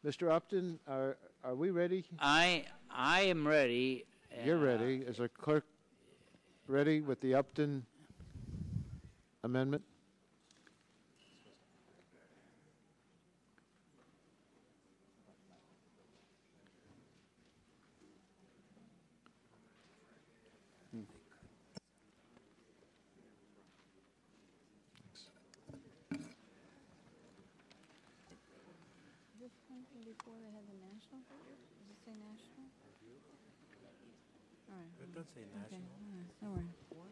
Mr. Upton, are we ready? I am ready. You're ready. Is our clerk ready with the Upton amendment? Before they had the national figure? Does it say national? All right. It does say national. Okay. All right. No worry.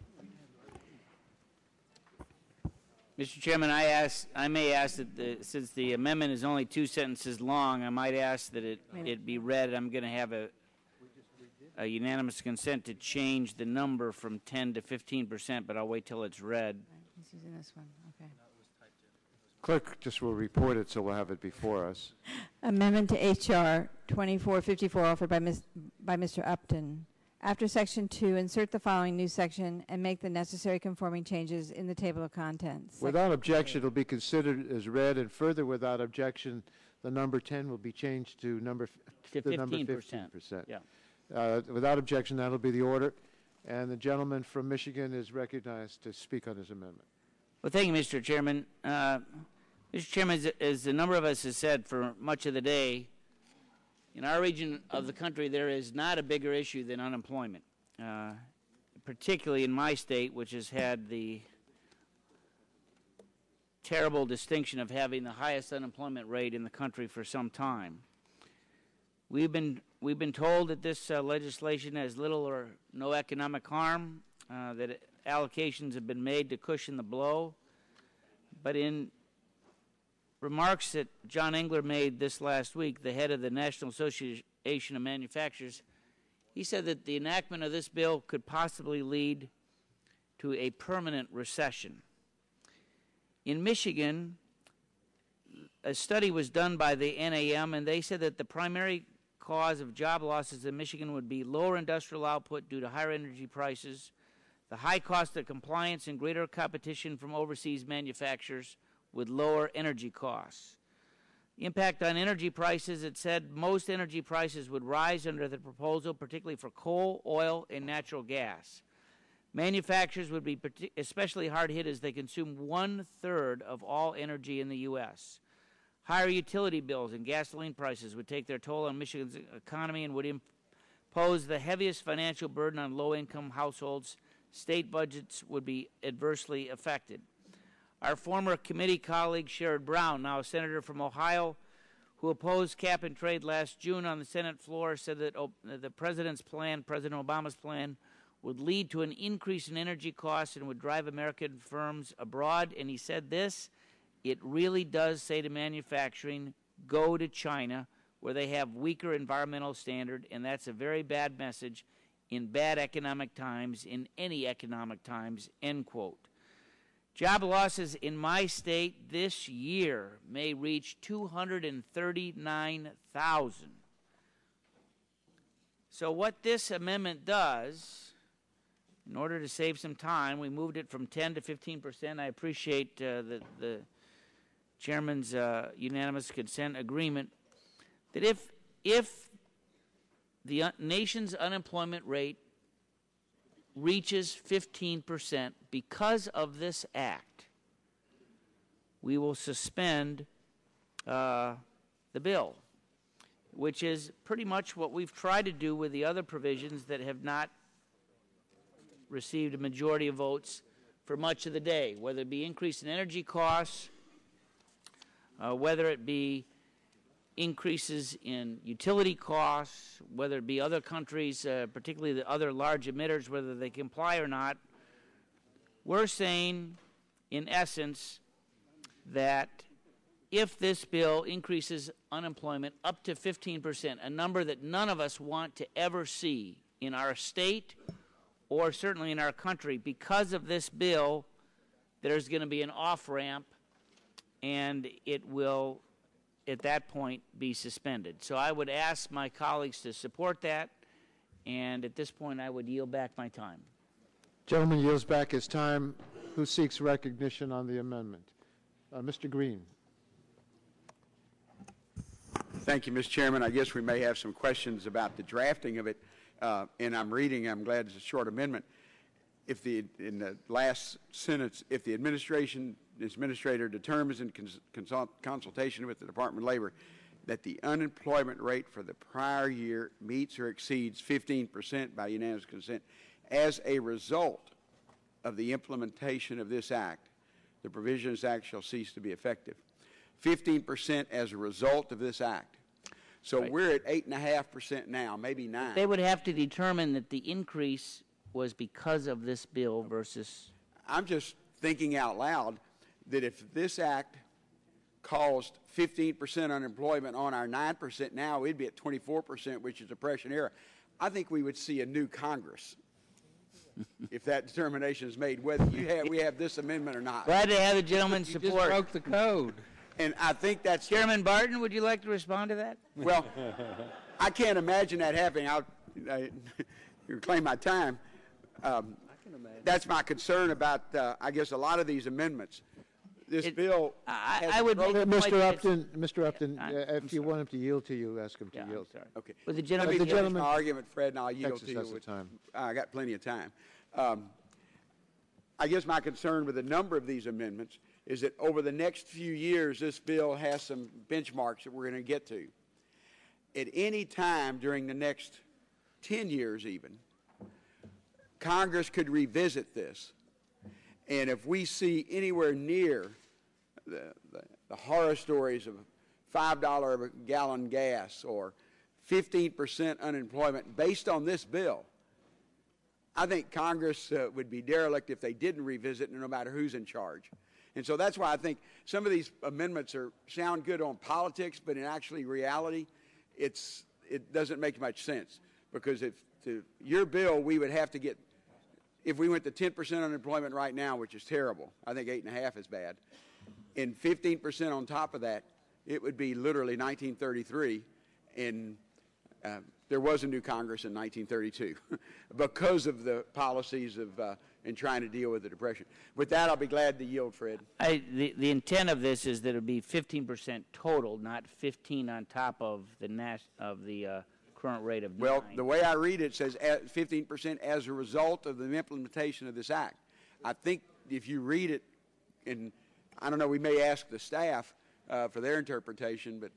Mr. Chairman, I may ask that since the amendment is only 2 sentences long, I might ask that it be read. I'm going to have a unanimous consent to change the number from 10 to 15%, but I'll wait till it's read. All right. He's using this one. Okay. Clerk just will report it, so we'll have it before us. Amendment to H.R. 2454 offered by Mr. Upton. After Section 2, insert the following new section and make the necessary conforming changes in the table of contents. Without objection, it will be considered as read, and further, without objection, the number 10 will be changed to number 15%. Yeah. Without objection, that'll be the order. And the gentleman from Michigan is recognized to speak on his amendment. Well, thank you, Mr. Chairman. Mr. Chairman, as a number of us has said for much of the day, in our region of the country, there is not a bigger issue than unemployment, particularly in my state, which has had the terrible distinction of having the highest unemployment rate in the country for some time. We've been told that this legislation has little or no economic harm, that allocations have been made to cushion the blow, but in remarks that John Engler made this last week, the head of the National Association of Manufacturers, he said that the enactment of this bill could possibly lead to a permanent recession. In Michigan, a study was done by the NAM, and they said that the primary cause of job losses in Michigan would be lower industrial output due to higher energy prices, the high cost of compliance, and greater competition from overseas manufacturers with lower energy costs. The impact on energy prices, it said most energy prices would rise under the proposal, particularly for coal, oil, and natural gas. Manufacturers would be especially hard hit as they consume 1/3 of all energy in the U.S. Higher utility bills and gasoline prices would take their toll on Michigan's economy and would impose the heaviest financial burden on low-income households. State budgets would be adversely affected. Our former committee colleague, Sherrod Brown, now a senator from Ohio, who opposed cap and trade last June on the Senate floor, said that the President's plan, President Obama's plan, would lead to an increase in energy costs and would drive American firms abroad. And he said this, it really does say to manufacturing, go to China, where they have weaker environmental standard, and that's a very bad message in bad economic times, in any economic times, end quote. Job losses in my state this year may reach 239,000. So what this amendment does, in order to save some time, we moved it from 10 to 15%. I appreciate the chairman's unanimous consent agreement that if the nation's unemployment rate reaches 15% because of this act, we will suspend the bill, which is pretty much what we've tried to do with the other provisions that have not received a majority of votes for much of the day, whether it be increase in energy costs, whether it be increases in utility costs, whether it be other countries, particularly the other large emitters, whether they comply or not. We're saying, in essence, that if this bill increases unemployment up to 15%, a number that none of us want to ever see in our state or certainly in our country, because of this bill, there's going to be an off-ramp, and it will at that point be suspended. So I would ask my colleagues to support that, and at this point I would yield back my time. Gentleman yields back his time. Who seeks recognition on the amendment? Mr. Green. Thank you, Mr. Chairman. I guess we may have some questions about the drafting of it, and I'm glad it's a short amendment. In the last sentence, if the administrator determines in consultation with the Department of Labor that the unemployment rate for the prior year meets or exceeds 15% by unanimous consent, as a result of the implementation of this act, the provisions of this act shall cease to be effective. 15% as a result of this act. So right. We're at 8.5% now, maybe 9%. They would have to determine that the increase was because of this bill versus... I'm just thinking out loud that if this act caused 15% unemployment on our 9% now, we'd be at 24%, which is Depression era. I think we would see a new Congress if that determination is made, whether we have this amendment or not. Glad to have the gentleman's You support. just broke the code. And I think that's... Chairman Barton, would you like to respond to that? Well, I can't imagine that happening. You claim my time. That's my concern about, I guess, a lot of these amendments. This bill I would make the point Mr. Upton, if you want him to yield to you, ask him to yield. Sorry. Okay. With the Let gentleman, me finish my argument, Fred, and I'll yield to you. Exercise of time. I got plenty of time. I guess my concern with a number of these amendments is that over the next few years, this bill has some benchmarks that we're going to get to. At any time during the next 10 years even, Congress could revisit this. And if we see anywhere near the horror stories of $5 a gallon gas or 15% unemployment based on this bill, I think Congress would be derelict if they didn't revisit it, no matter who's in charge. And so that's why I think some of these amendments sound good on politics, but in actually reality, it doesn't make much sense. Because if to your bill, we would have to get, if we went to 10% unemployment right now, which is terrible, I think 8.5% is bad, and 15% on top of that, it would be literally 1933, and there was a new Congress in 1932 because of the policies of in trying to deal with the Depression. With that, I'll be glad to yield, Fred. the intent of this is that it would be 15% total, not 15 on top of the current rate of 9. Well, the way I read it says 15% as a result of the implementation of this act. I think if you read it, and I don't know, we may ask the staff for their interpretation, but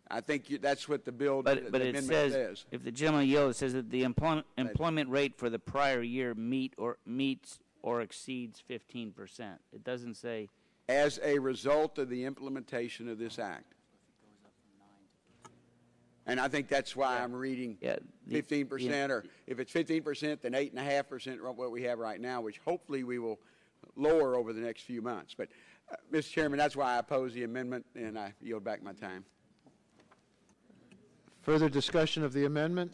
I think that's what the bill but it amendment says. If the gentleman yields, it says that the employment rate for the prior year meets or exceeds 15%. It doesn't say as a result of the implementation of this act. And I think that's why I'm reading 15%, or if it's 15%, then 8.5% what we have right now, which hopefully we will lower over the next few months. But, Mr. Chairman, that's why I oppose the amendment, and I yield back my time. Further discussion of the amendment?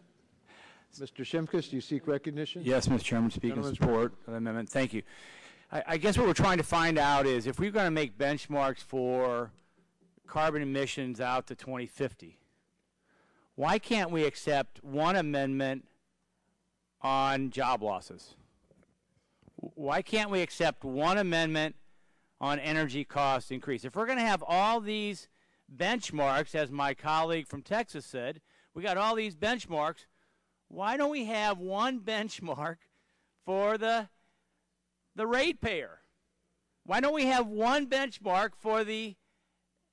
Mr. Shimkus, do you seek recognition? Yes, Mr. Chairman, speaking in support of the amendment. Thank you. I guess what we're trying to find out is if we're going to make benchmarks for carbon emissions out to 2050, why can't we accept one amendment on job losses? Why can't we accept one amendment on energy cost increase? If we're going to have all these benchmarks, as my colleague from Texas said, we got all these benchmarks, why don't we have one benchmark for the ratepayer? Why don't we have one benchmark for the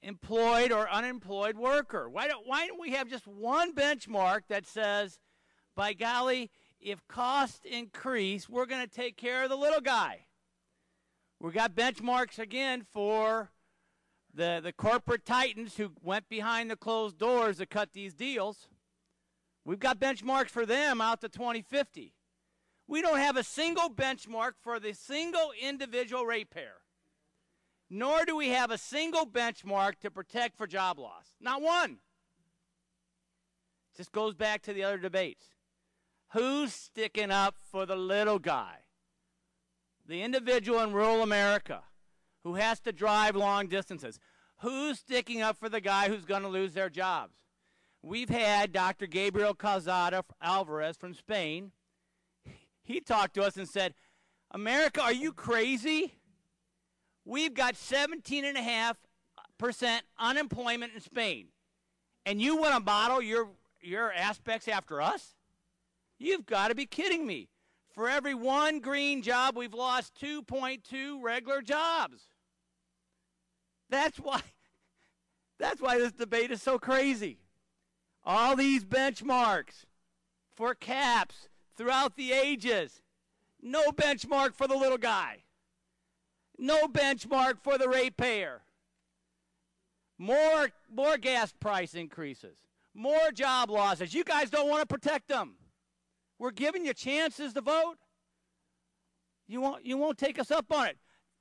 employed or unemployed worker? Why don't we have just one benchmark that says, by golly, if costs increase, we're going to take care of the little guy? We got benchmarks again for the corporate titans who went behind the closed doors to cut these deals. We've got benchmarks for them out to 2050. We don't have a single benchmark for the single individual ratepayer. Nor do we have a single benchmark to protect for job loss. Not one. Just goes back to the other debates. Who's sticking up for the little guy? The individual in rural America who has to drive long distances. Who's sticking up for the guy who's going to lose their jobs? We've had Dr. Gabriel Calzada Alvarez from Spain. He talked to us and said, America, are you crazy? We've got 17.5% unemployment in Spain. and you want to model your aspects after us? You've got to be kidding me. For every one green job, we've lost 2.2 regular jobs. That's why this debate is so crazy. All these benchmarks for caps throughout the ages. No benchmark for the little guy. No benchmark for the ratepayer. More gas price increases. More job losses. You guys don't want to protect them. We're giving you chances to vote. You won't take us up on it.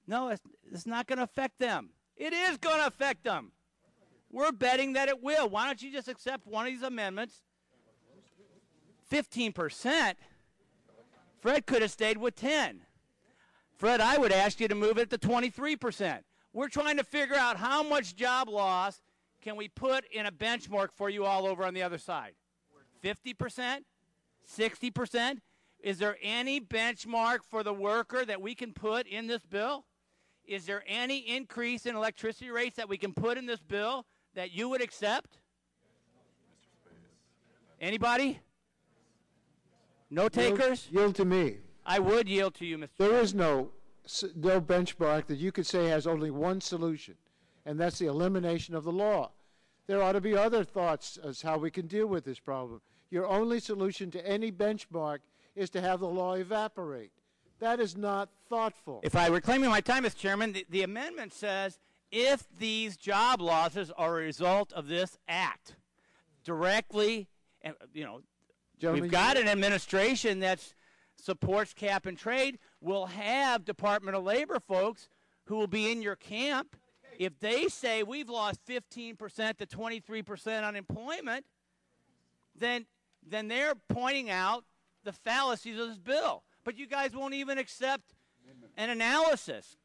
No, it's not going to affect them. It is going to affect them. We're betting that it will. Why don't you just accept one of these amendments? 15%. Fred could have stayed with 10. Fred, I would ask you to move it to 23%. We're trying to figure out how much job loss can we put in a benchmark for you all over on the other side. 50%? 60%? Is there any benchmark for the worker that we can put in this bill? Is there any increase in electricity rates that we can put in this bill that you would accept? Anybody? No takers? Yield to me. I would yield to you, Mr. There is no benchmark that you could say has only one solution, and that's the elimination of the law. There ought to be other thoughts as how we can deal with this problem. Your only solution to any benchmark is to have the law evaporate. That is not thoughtful. If I were claiming my time, Mr. Chairman, the amendment says if these job losses are a result of this act, directly, Gentlemen, we've got an administration that supports cap and trade. We'll have Department of Labor folks who will be in your camp. If they say we've lost 15% to 23% unemployment, then they're pointing out the fallacies of this bill. But you guys won't even accept an analysis.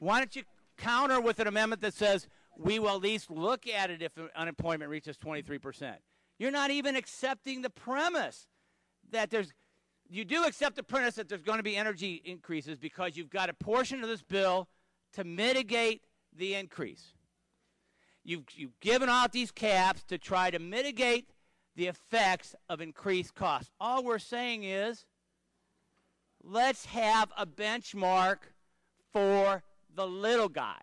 Why don't you counter with an amendment that says we will at least look at it if unemployment reaches 23%? You're not even accepting the premise that you do accept the premise that there's going to be energy increases because you've got a portion of this bill to mitigate the increase. You've given out these caps to try to mitigate the effects of increased costs. All we're saying is let's have a benchmark for the little guy.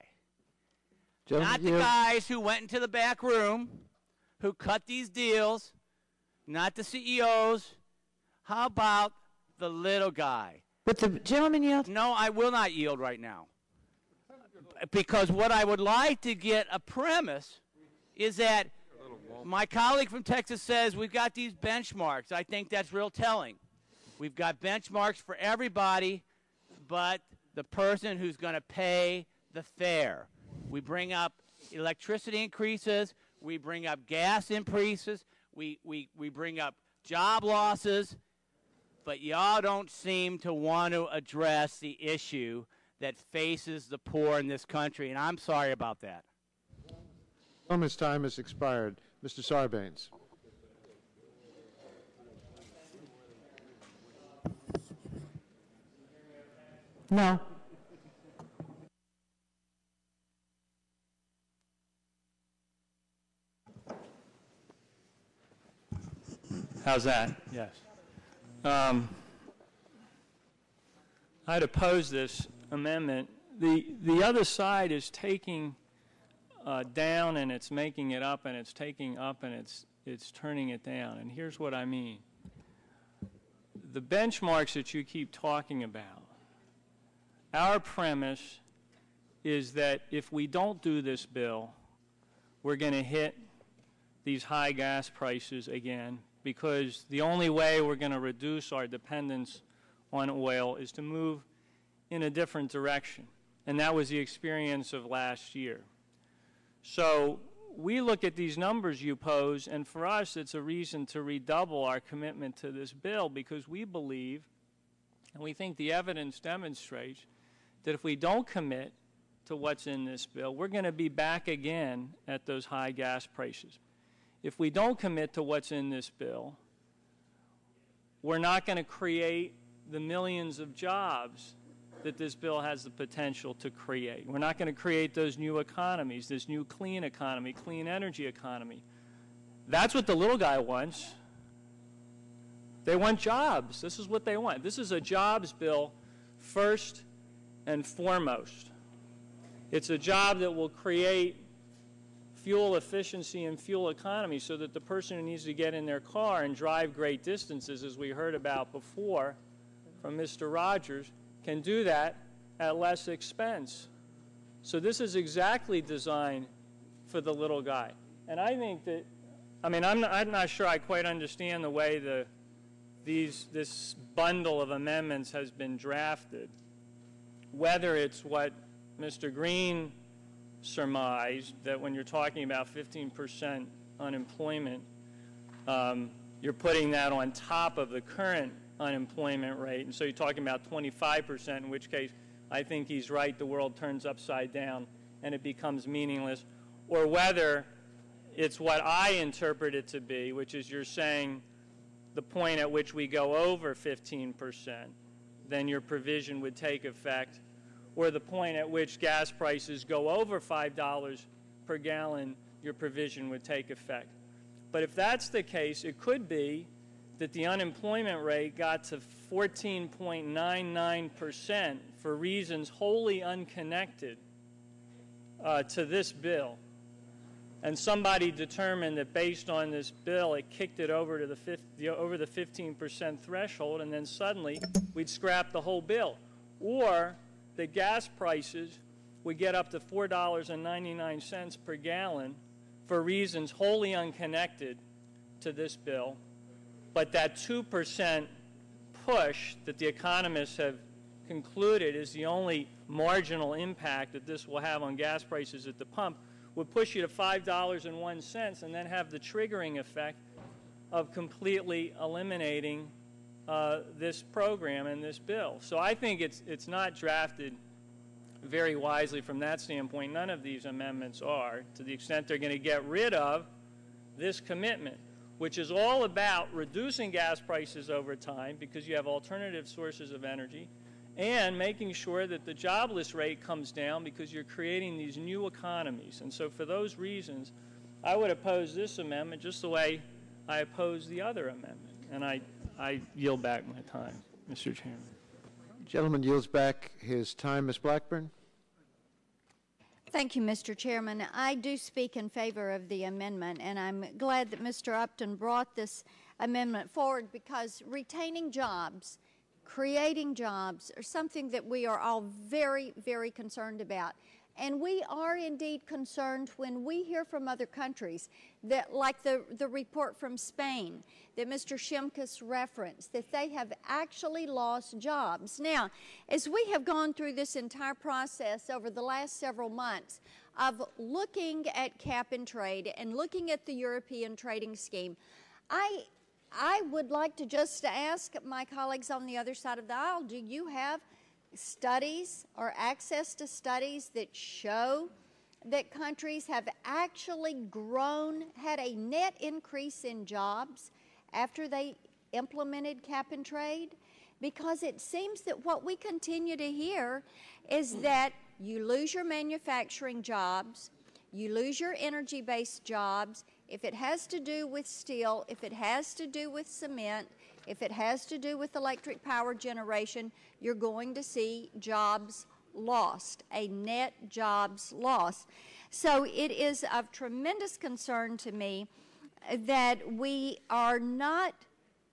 Not the guys who went into the back room, who cut these deals, not the CEOs. How about the little guy? But the gentleman yield? No, I will not yield right now. Because what I would like to get a premise is that my colleague from Texas says we've got these benchmarks. I think that's real telling. We've got benchmarks for everybody but the person who's going to pay the fare. We bring up electricity increases. We bring up gas increases. We bring up job losses. But y'all don't seem to want to address the issue that faces the poor in this country, and I'm sorry about that. Gentleman's time has expired. Mr. Sarbanes. No. How's that? Yes. I'd oppose this amendment. The other side is taking down and it's making it up, and it's taking up and it's turning it down. And here's what I mean. The benchmarks that you keep talking about, our premise is that if we don't do this bill, we're going to hit these high gas prices again, because the only way we're going to reduce our dependence on oil is to move in a different direction. And that was the experience of last year. So we look at these numbers you pose, and for us it's a reason to redouble our commitment to this bill, because we believe, and we think the evidence demonstrates, that if we don't commit to what's in this bill, we're going to be back again at those high gas prices. If we don't commit to what's in this bill, we're not going to create the millions of jobs that this bill has the potential to create. We're not going to create those new economies, this new clean economy, clean energy economy That's what the little guy wants. They want jobs. This is what they want. This is a jobs bill first and foremost. It's a job that will create fuel efficiency and fuel economy so that the person who needs to get in their car and drive great distances, as we heard about before from Mr. Rogers, can do that at less expense. So this is exactly designed for the little guy. And I think that, I mean, I'm not sure I quite understand the way this bundle of amendments has been drafted, whether it's what Mr. Green surmised, that when you're talking about 15% unemployment, you're putting that on top of the current unemployment rate, and so you're talking about 25%, in which case I think he's right, the world turns upside down and it becomes meaningless, or whether it's what I interpret it to be, which is you're saying the point at which we go over 15%, then your provision would take effect, or the point at which gas prices go over $5 per gallon, your provision would take effect. But if that's the case, it could be that the unemployment rate got to 14.99% for reasons wholly unconnected to this bill. And somebody determined that based on this bill, it kicked it over to over the 15% threshold, and then suddenly we'd scrap the whole bill. Or the gas prices would get up to $4.99 per gallon for reasons wholly unconnected to this bill, but that 2% push that the economists have concluded is the only marginal impact that this will have on gas prices at the pump would push you to $5.01 and then have the triggering effect of completely eliminating this program and this bill. So I think it's not drafted very wisely from that standpoint. None of these amendments are, to the extent they're going to get rid of this commitment, which is all about reducing gas prices over time because you have alternative sources of energy, and making sure that the jobless rate comes down because you're creating these new economies. And so for those reasons, I would oppose this amendment just the way I oppose the other amendment. And I yield back my time, Mr. Chairman. Gentleman yields back his time. Ms. Blackburn. Thank you, Mr. Chairman. I do speak in favor of the amendment, and I'm glad that Mr. Upton brought this amendment forward because retaining jobs, creating jobs are something that we are all very, very concerned about. And we are indeed concerned when we hear from other countries that, like the report from Spain that Mr. Shimkus referenced, that they have actually lost jobs. Now, as we have gone through this entire process over the last several months of looking at cap and trade and looking at the European trading scheme, I would like to just ask my colleagues on the other side of the aisle, do you have studies or access to studies that show that countries have actually grown, had a net increase in jobs after they implemented cap and trade? Because it seems that what we continue to hear is that you lose your manufacturing jobs, you lose your energy-based jobs. If it has to do with steel, if it has to do with cement, if it has to do with electric power generation, you're going to see jobs lost, a net jobs loss. So it is of tremendous concern to me that we are not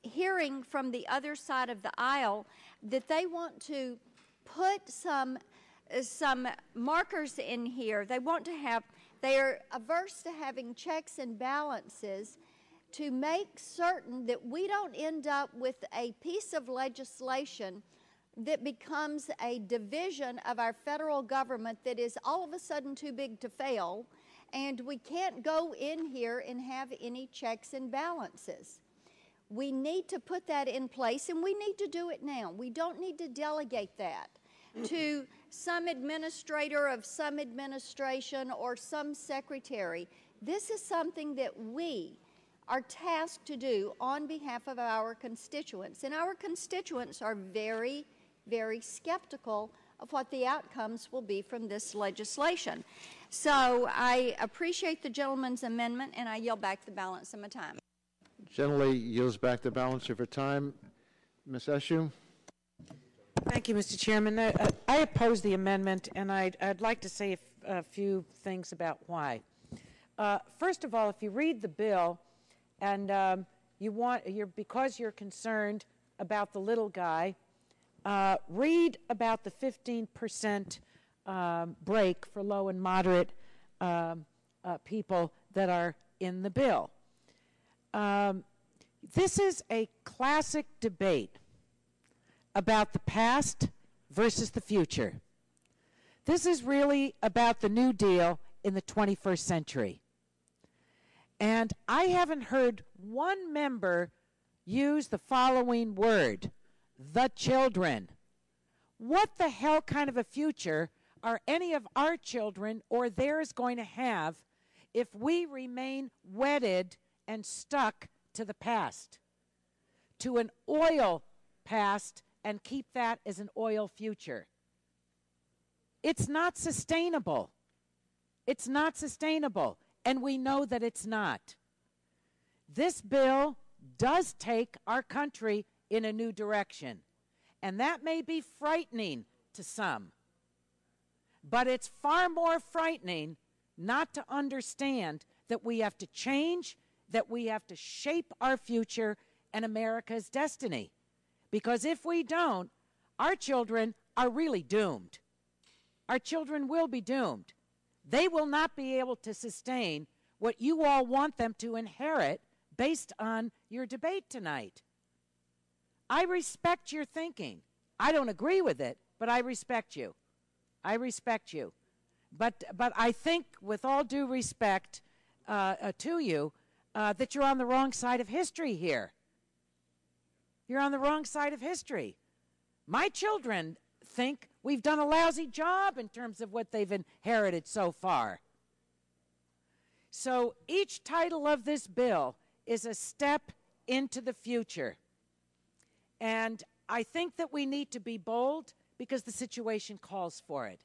hearing from the other side of the aisle that they want to put some markers in here. They are averse to having checks and balances to make certain that we don't end up with a piece of legislation that becomes a division of our federal government that is all of a sudden too big to fail, and we can't go in here and have any checks and balances. We need to put that in place, and we need to do it now. We don't need to delegate that to some administrator of some administration or some secretary. This is something that we are tasked to do on behalf of our constituents. And our constituents are very, very skeptical of what the outcomes will be from this legislation. So I appreciate the gentleman's amendment, and I yield back the balance of my time. Generally yields back the balance of her time. Ms. Eshoo? Thank you, Mr. Chairman. I oppose the amendment, and I'd like to say a few things about why. First of all, if you read the bill, and because you're concerned about the little guy, read about the 15% break for low and moderate people that are in the bill. This is a classic debate about the past versus the future. This is really about the New Deal in the 21st century. And I haven't heard one member use the following word, the children. What the hell kind of a future are any of our children or theirs going to have if we remain wedded and stuck to the past, to an oil past, and keep that as an oil future? It's not sustainable. It's not sustainable, and we know that it's not. This bill does take our country in a new direction, and that may be frightening to some, but it's far more frightening not to understand that we have to change, that we have to shape our future and America's destiny. Because if we don't, our children are really doomed. Our children will be doomed. They will not be able to sustain what you all want them to inherit based on your debate tonight. I respect your thinking. I don't agree with it, but I respect you. I respect you. But I think, with all due respect to you, that you're on the wrong side of history here. You're on the wrong side of history. My children think we've done a lousy job in terms of what they've inherited so far. So each title of this bill is a step into the future. And I think that we need to be bold because the situation calls for it.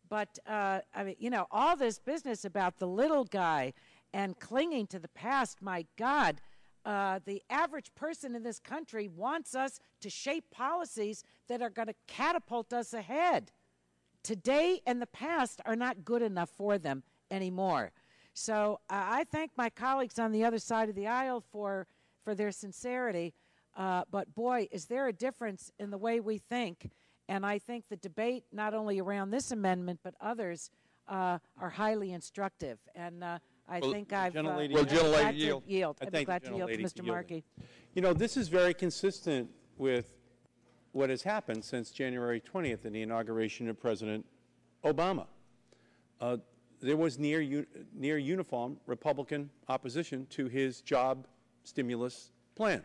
But, I mean, you know, all this business about the little guy and clinging to the past, my God, the average person in this country wants us to shape policies that are going to catapult us ahead. Today and the past are not good enough for them anymore. So I thank my colleagues on the other side of the aisle for their sincerity. But, boy, is there a difference in the way we think. And I think the debate, not only around this amendment, but others, are highly instructive. And I think I've yield. I'd be glad to yield to Mr. Markey. You know, this is very consistent with what has happened since January 20th in the inauguration of President Obama. There was near uniform Republican opposition to his job stimulus plan,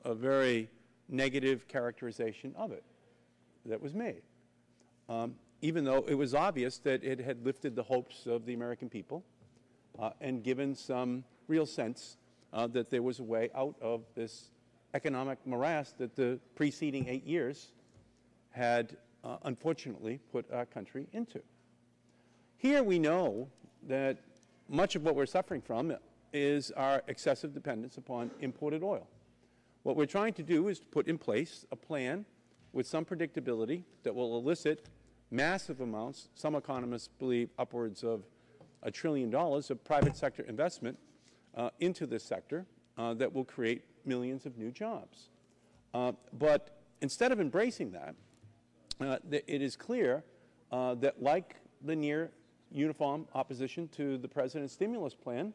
a very negative characterization of it that was made, even though it was obvious that it had lifted the hopes of the American people and given some real sense that there was a way out of this economic morass that the preceding 8 years had unfortunately put our country into. Here we know that much of what we're suffering from is our excessive dependence upon imported oil. What we're trying to do is to put in place a plan with some predictability that will elicit massive amounts, some economists believe upwards of $1 trillion of private sector investment into this sector that will create millions of new jobs. But instead of embracing that, it is clear that, like the near uniform opposition to the President's stimulus plan,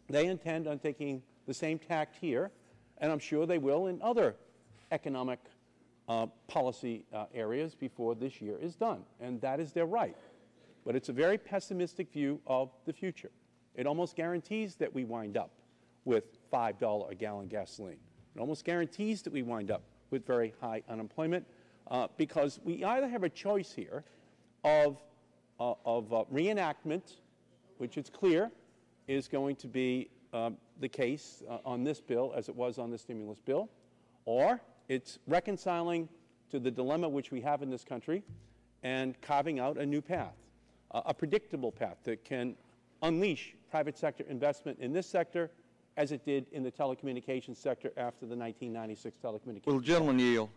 they intend on taking the same tact here, and I'm sure they will in other economic policy areas before this year is done, and that is their right. But it's a very pessimistic view of the future. It almost guarantees that we wind up with $5 a gallon gasoline. It almost guarantees that we wind up with very high unemployment because we either have a choice here of reenactment, which it's clear is going to be the case on this bill as it was on the stimulus bill, or it's reconciling to the dilemma which we have in this country and carving out a new path, a predictable path that can unleash private sector investment in this sector as it did in the telecommunications sector after the 1996 telecommunications. Will the gentleman yield?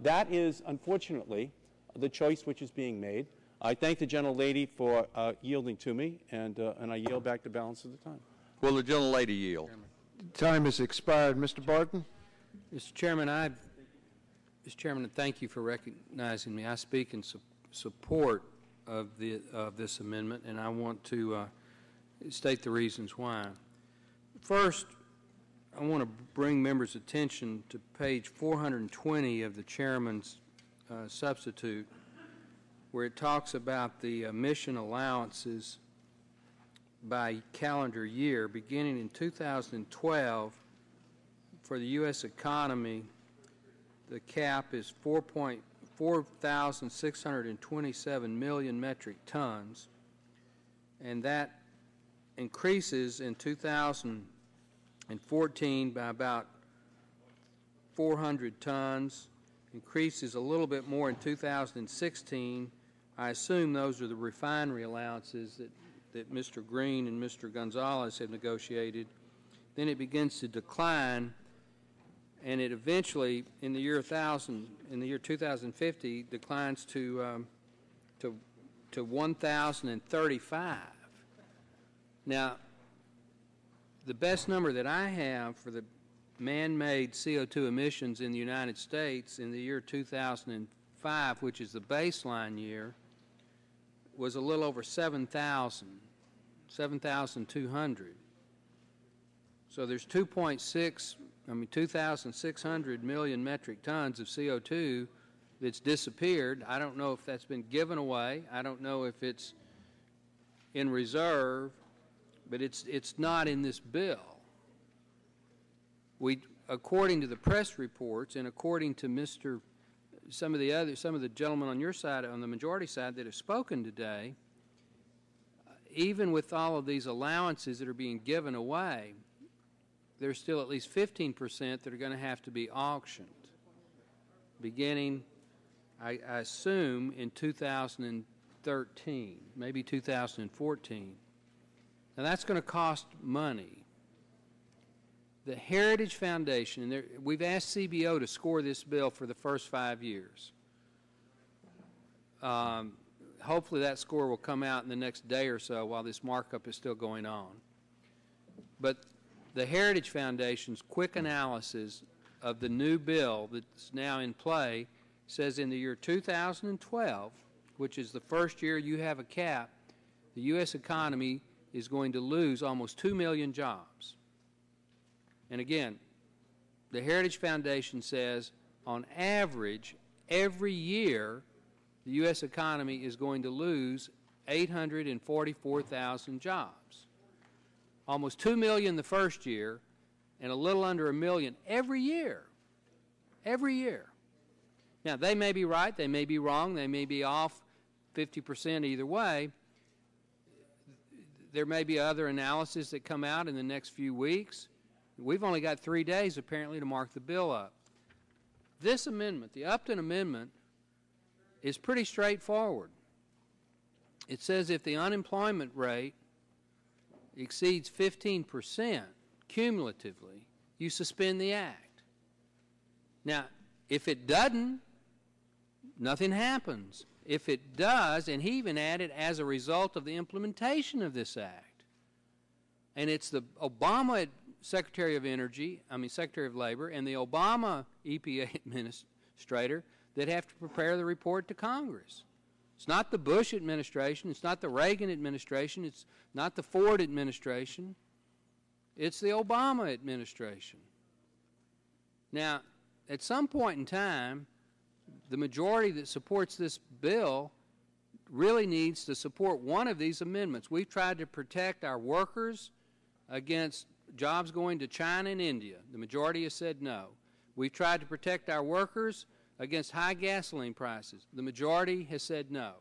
That is, unfortunately, the choice which is being made. I thank the gentlelady for yielding to me, and I yield back the balance of the time. Will the gentlelady yield? Time has expired. Mr. Barton? Mr. Chairman, Mr. Chairman, thank you for recognizing me. I speak in support of this amendment, and I want to state the reasons why. First, I want to bring members' attention to page 420 of the chairman's substitute, where it talks about the emission allowances by calendar year. Beginning in 2012, for the U.S. economy, the cap is 4,627 million metric tons, and that increases in 2014 by about 400 tons, increases a little bit more in 2016. I assume those are the refinery allowances that Mr. Green and Mr. Gonzalez have negotiated. Then it begins to decline, and it eventually, in the year 2050, declines to 1,035. Now, the best number that I have for the man-made CO2 emissions in the United States in the year 2005, which is the baseline year, was a little over 7,200. So there's 2,600 million metric tons of CO2 that's disappeared. I don't know if that's been given away. I don't know if it's in reserve, but it's not in this bill. According to the press reports and according to some of the gentlemen on your side, on the majority side, that have spoken today, even with all of these allowances that are being given away, there's still at least 15% that are going to have to be auctioned, beginning, I assume, in 2013, maybe 2014. Now, that's going to cost money. The Heritage Foundation, and we've asked CBO to score this bill for the first 5 years. Hopefully that score will come out in the next day or so while this markup is still going on. But the Heritage Foundation's quick analysis of the new bill that's now in play says in the year 2012, which is the first year you have a cap, the U.S. economy is going to lose almost 2 million jobs. And again, the Heritage Foundation says on average, every year, the U.S. economy is going to lose 844,000 jobs. Almost 2 million the first year and a little under 1 million every year. Every year. Now, they may be right, they may be wrong, they may be off 50% either way. There may be other analysis that come out in the next few weeks. We've only got 3 days, apparently, to mark the bill up. This amendment, the Upton Amendment, is pretty straightforward. It says if the unemployment rate exceeds 15% cumulatively, you suspend the act. Now, if it doesn't, nothing happens. If it does, and he even added as a result of the implementation of this act, and it's the Obama Secretary of Labor, and the Obama EPA administrator that have to prepare the report to Congress. It's not the Bush administration, it's not the Reagan administration, it's not the Ford administration, it's the Obama administration. Now, at some point in time, the majority that supports this bill really needs to support one of these amendments. We've tried to protect our workers against jobs going to China and India. The majority has said no. We've tried to protect our workers against high gasoline prices. The majority has said no.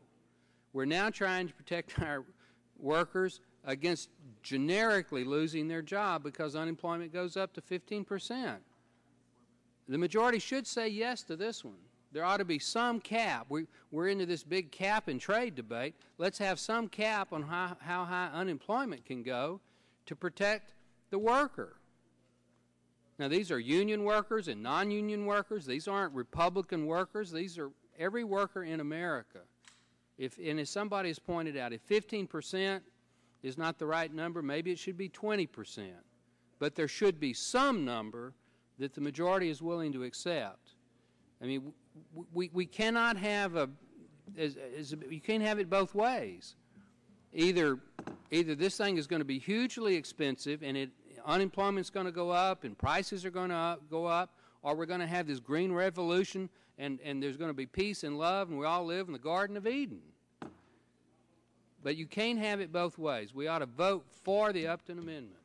We're now trying to protect our workers against generically losing their job because unemployment goes up to 15%. The majority should say yes to this one. There ought to be some cap. We're into this big cap and trade debate. Let's have some cap on how high unemployment can go to protect the worker. Now, these are union workers and non-union workers. These aren't Republican workers. These are every worker in America. And as somebody has pointed out, if 15% is not the right number, maybe it should be 20%. But there should be some number that the majority is willing to accept. I mean, we cannot have you can't have it both ways. Either this thing is going to be hugely expensive and unemployment's going to go up and prices are going to go up, or we're going to have this green revolution and there's going to be peace and love and we all live in the Garden of Eden. But you can't have it both ways. We ought to vote for the Upton Amendment.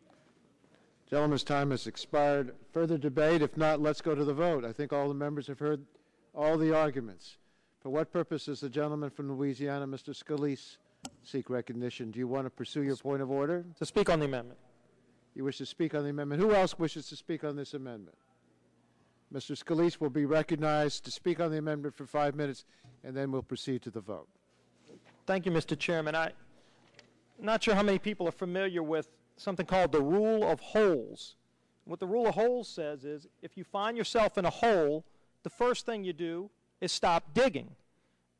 Gentleman's time has expired. Further debate? If not, let's go to the vote. I think all the members have heard all the arguments. For what purpose does the gentleman from Louisiana, Mr. Scalise, seek recognition? Do you want to pursue your point of order? To speak on the amendment. You wish to speak on the amendment. Who else wishes to speak on this amendment? Mr. Scalise will be recognized to speak on the amendment for 5 minutes, and then we'll proceed to the vote. Thank you, Mr. Chairman. I'm not sure how many people are familiar with something called the rule of holes. What the rule of holes says is if you find yourself in a hole, the first thing you do is stop digging.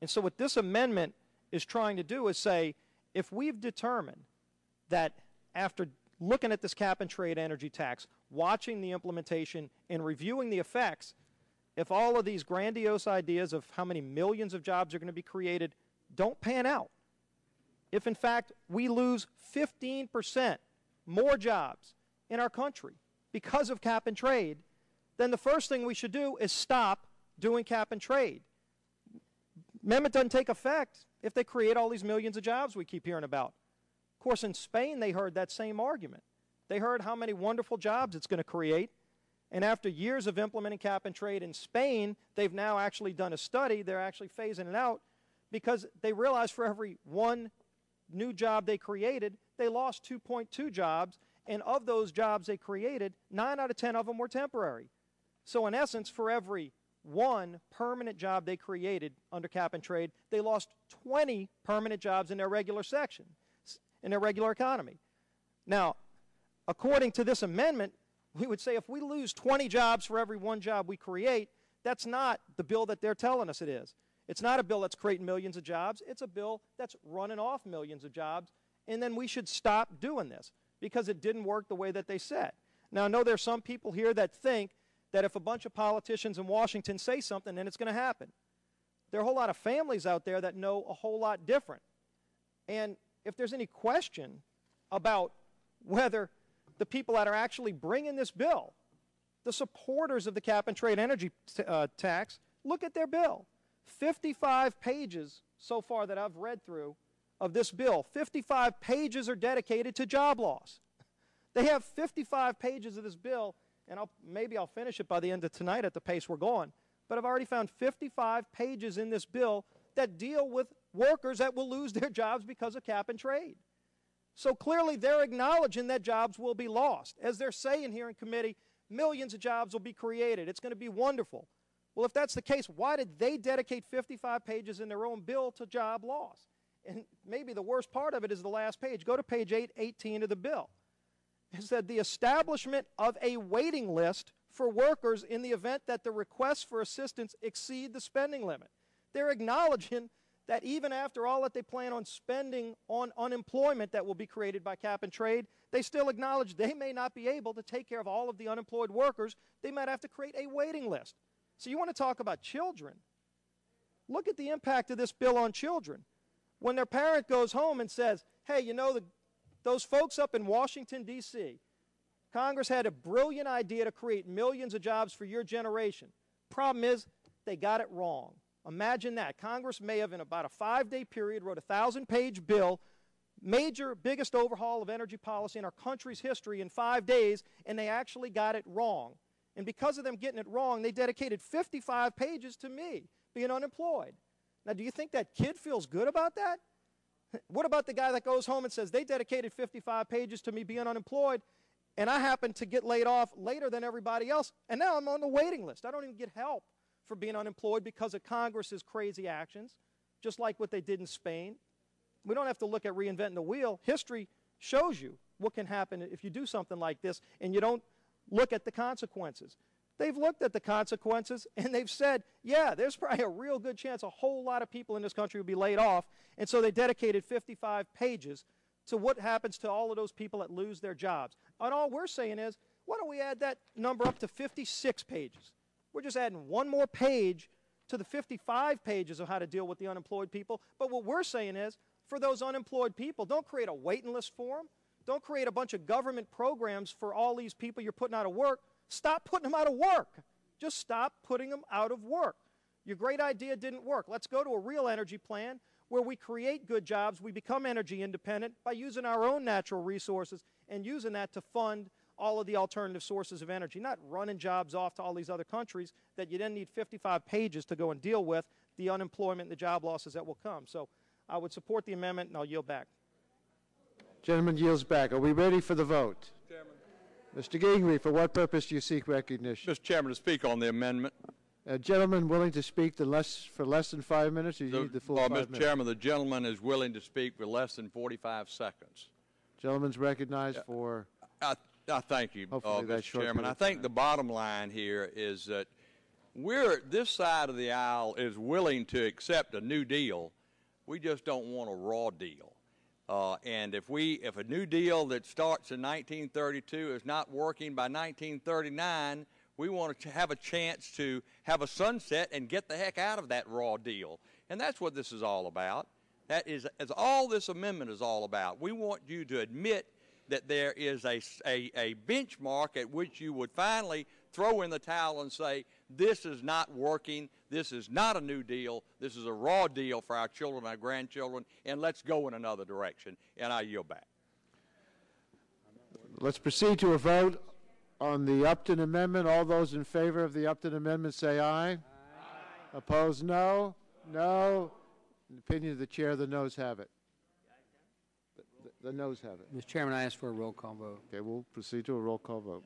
And so what this amendment is trying to do is say, if we've determined that after looking at this cap and trade energy tax, watching the implementation and reviewing the effects, if all of these grandiose ideas of how many millions of jobs are going to be created don't pan out, if in fact we lose 15% more jobs in our country because of cap and trade, then the first thing we should do is stop doing cap and trade. Amendment doesn't take effect if they create all these millions of jobs we keep hearing about. Of course, in Spain, they heard that same argument. They heard how many wonderful jobs it's going to create. And after years of implementing cap and trade in Spain, they've now actually done a study. They're actually phasing it out because they realized for every one new job they created, they lost 2.2 jobs. And of those jobs they created, 9 out of 10 of them were temporary. So in essence, for every one permanent job they created under cap and trade, they lost 20 permanent jobs in their regular section, in their regular economy. Now, according to this amendment, we would say if we lose 20 jobs for every one job we create, that's not the bill that they're telling us it is. It's not a bill that's creating millions of jobs. It's a bill that's running off millions of jobs, and then we should stop doing this because it didn't work the way that they said. Now, I know there's some people here that think that if a bunch of politicians in Washington say something, then it's going to happen. There are a whole lot of families out there that know a whole lot different. And if there's any question about whether the people that are actually bringing this bill, the supporters of the cap and trade energy tax, look at their bill. 55 pages so far that I've read through of this bill. 55 pages are dedicated to job loss. They have 55 pages of this bill, and maybe I'll finish it by the end of tonight at the pace we're going, but I've already found 55 pages in this bill that deal with workers that will lose their jobs because of cap and trade. So clearly they're acknowledging that jobs will be lost. As they're saying here in committee, millions of jobs will be created. It's going to be wonderful. Well, if that's the case, why did they dedicate 55 pages in their own bill to job loss? And maybe the worst part of it is the last page. Go to page 818 of the bill. It said the establishment of a waiting list for workers in the event that the requests for assistance exceed the spending limit. They're acknowledging that even after all that they plan on spending on unemployment that will be created by cap and trade, they still acknowledge they may not be able to take care of all of the unemployed workers. They might have to create a waiting list. So you want to talk about children? Look at the impact of this bill on children. When their parent goes home and says, hey, you know, those folks up in Washington, D.C., Congress had a brilliant idea to create millions of jobs for your generation. Problem is, they got it wrong. Imagine that. Congress may have, in about a 5-day period, wrote a 1,000-page bill, biggest overhaul of energy policy in our country's history in 5 days, and they actually got it wrong. And because of them getting it wrong, they dedicated 55 pages to me being unemployed. Now, do you think that kid feels good about that? What about the guy that goes home and says, they dedicated 55 pages to me being unemployed, and I happen to get laid off later than everybody else, and now I'm on the waiting list. I don't even get help for being unemployed because of Congress's crazy actions, just like what they did in Spain. We don't have to look at reinventing the wheel. History shows you what can happen if you do something like this and you don't look at the consequences. They've looked at the consequences and they've said, yeah, there's probably a real good chance a whole lot of people in this country will be laid off. And so they dedicated 55 pages to what happens to all of those people that lose their jobs. And all we're saying is, why don't we add that number up to 56 pages? We're just adding one more page to the 55 pages of how to deal with the unemployed people. But what we're saying is, for those unemployed people, don't create a waiting list for them. Don't create a bunch of government programs for all these people you're putting out of work. Stop putting them out of work. Just stop putting them out of work. Your great idea didn't work. Let's go to a real energy plan where we create good jobs, we become energy independent by using our own natural resources and using that to fund all of the alternative sources of energy, not running jobs off to all these other countries that you then need 55 pages to go and deal with the unemployment and the job losses that will come. So I would support the amendment, and I'll yield back. Gentleman yields back. Are we ready for the vote? Chairman. Mr. Gingrey, for what purpose do you seek recognition? Mr. Chairman, to speak on the amendment. A gentleman willing to speak for less than 5 minutes, or you need the full 5 minutes? Mr. Chairman, the gentleman is willing to speak for less than 45 seconds. Gentleman's recognized for... I thank you, Mr. Chairman. I think the bottom line here is that this side of the aisle is willing to accept a new deal. We just don't want a raw deal. And if a new deal that starts in 1932 is not working by 1939, we want to have a chance to have a sunset and get the heck out of that raw deal. And that's what this is all about. That is all this amendment is all about. We want you to admit that there is a benchmark at which you would finally throw in the towel and say, this is not working, this is not a new deal, this is a raw deal for our children and our grandchildren, and let's go in another direction. And I yield back. Let's proceed to a vote on the Upton amendment. All those in favor of the Upton amendment say aye. Aye. Opposed, no. No. In the opinion of the chair, the noes have it. The noes have it. Mr. Chairman, I ask for a roll call vote. Okay, we'll proceed to a roll call vote.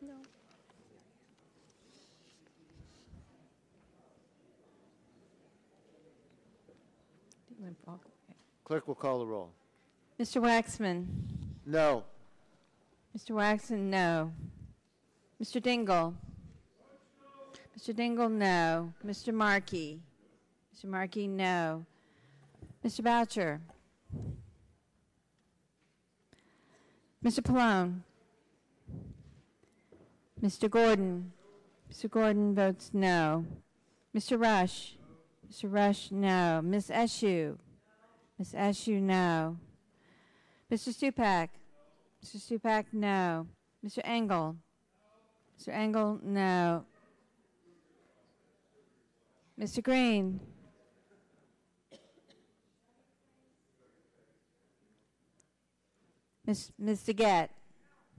No. Clerk will call the roll. Mr. Waxman? No. Mr. Waxman, no. Mr. Dingle? Mr. Dingle, no. Mr. Markey? Mr. Markey, no. Mr. Boucher? Mr. Pallone? Mr. Gordon? Mr. Gordon votes no. Mr. Rush? Mr. Rush, no. Ms. Eshoo? Ms. Eshoo, no. Mr. Stupak? Mr. Stupak, no. Mr. Engel? Mr. Engel, no. Mr. Green? Ms. DeGette?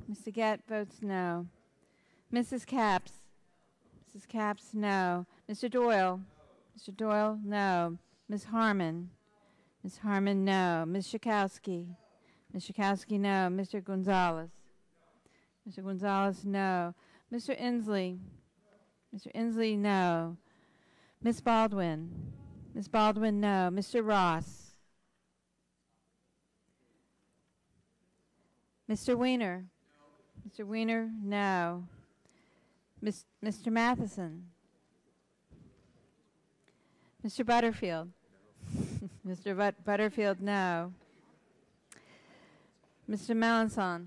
Ms. DeGette votes no. Mrs. Capps? Mrs. Capps, no. Mr. Doyle? Mr. Doyle, no. Ms. Harmon? Ms. Harmon, no. Ms. Schakowsky? Ms. Schakowsky, no. Mr. Gonzalez? Mr. Gonzalez, no. Mr. Inslee? Mr. Inslee, no. Ms. Baldwin? Ms. Baldwin, no. Mr. Ross? Mr. Weiner? Mr. Weiner, no. Mr. Matheson? Mr. Butterfield? Mr. Butterfield, no. Mr. Melanson?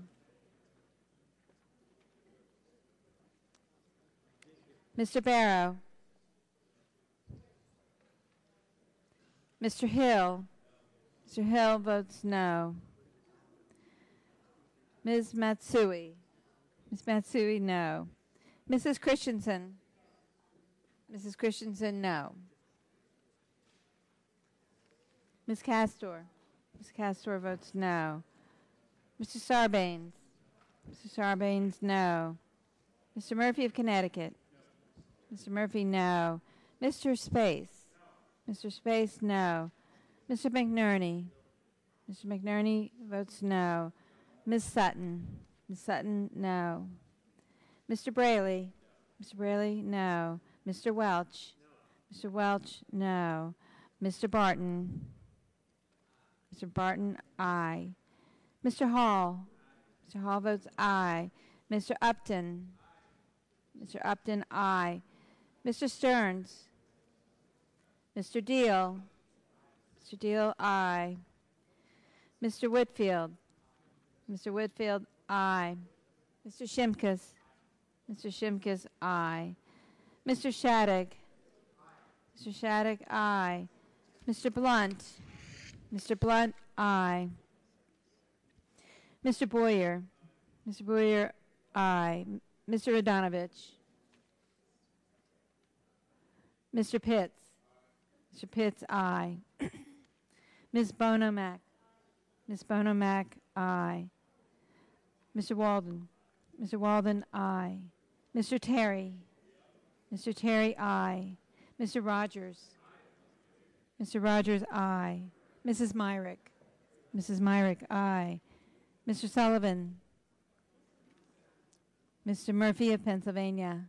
Mr. Barrow? Mr. Hill? Mr. Hill votes no. Ms. Matsui? Ms. Matsui, no. Mrs. Christensen? Mrs. Christensen, no. Ms. Castor? Ms. Castor votes no. Mr. Sarbanes? Mr. Sarbanes, no. Mr. Murphy of Connecticut? Mr. Murphy, no. Mr. Space? Mr. Space, no. Mr. McNerney? Mr. McNerney votes no. Ms. Sutton? Ms. Sutton, no. Mr. Braley? Mr. Braley, no. Mr. Welch? Mr. Welch, no. Mr. Barton? Mr. Barton, aye. Mr. Hall? Mr. Hall votes aye. Mr. Upton? Mr. Upton, aye. Mr. Stearns? Mr. Deal? Mr. Deal, aye. Mr. Whitfield? Mr. Whitfield, aye. Mr. Shimkus? Mr. Shimkus, aye. Mr. Shattuck? Mr. Shattuck, aye. Mr. Blunt? Mr. Blunt, aye. Mr. Boyer? Mr. Boyer, aye. Mr. Radonovich? Mr. Pitts? Mr. Pitts, aye. Ms. Bonomack? Ms. Bonomack, aye. Mr. Walden? Mr. Walden, aye. Mr. Terry? Mr. Terry, aye. Mr. Rogers? Mr. Rogers, aye. Mrs. Myrick? Mrs. Myrick, aye. Mr. Sullivan? Mr. Murphy of Pennsylvania?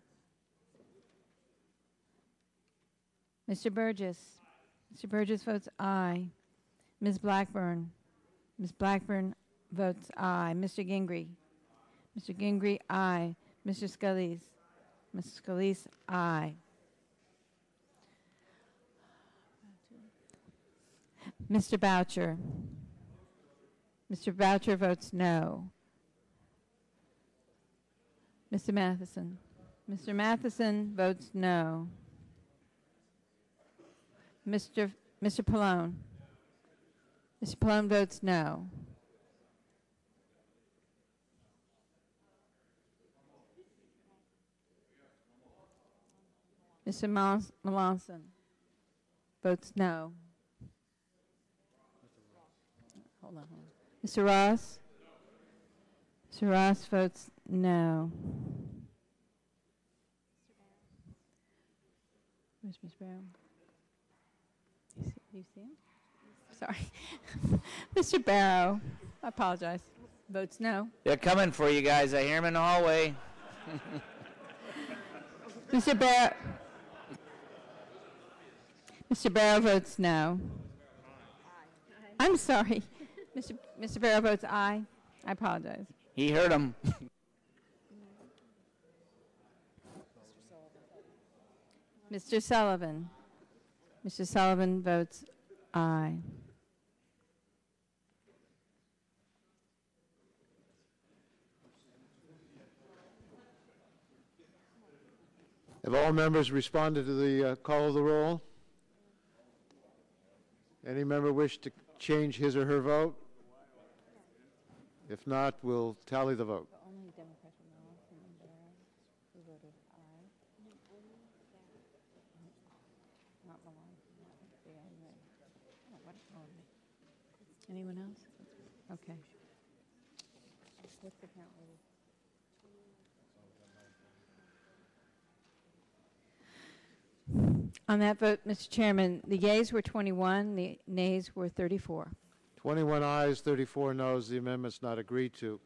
Mr. Burgess? Mr. Burgess votes aye. Ms. Blackburn? Ms. Blackburn votes aye. Mr. Gingrey? Mr. Gingrey, aye. Mr. Scalise? Mr. Scalise, aye. Mr. Boucher? Mr. Boucher votes no. Mr. Matheson? Mr. Matheson votes no. Mr. Pallone? Mr. Pallone votes no. Mr. Melanson votes no. Hold on. Mr. Ross? Mr. Ross votes no. Where's Ms. Brown? Do you see him? Sorry. Mr. Barrow, I apologize, votes no. They're coming for you guys. I hear them in the hallway. Mr. Barrow. Mr. Barrow votes no. I'm sorry. Mr. Barrow votes aye. I apologize. He heard them. Mr. Sullivan. Mr. Sullivan votes aye. Have all members responded to the call of the roll? Any member wish to change his or her vote? If not, we'll tally the vote. Anyone else? Okay. What's the count, lady? On that vote, Mr. Chairman, the yeas were 21, the nays were 34. 21 ayes, 34 noes. The amendment's not agreed to.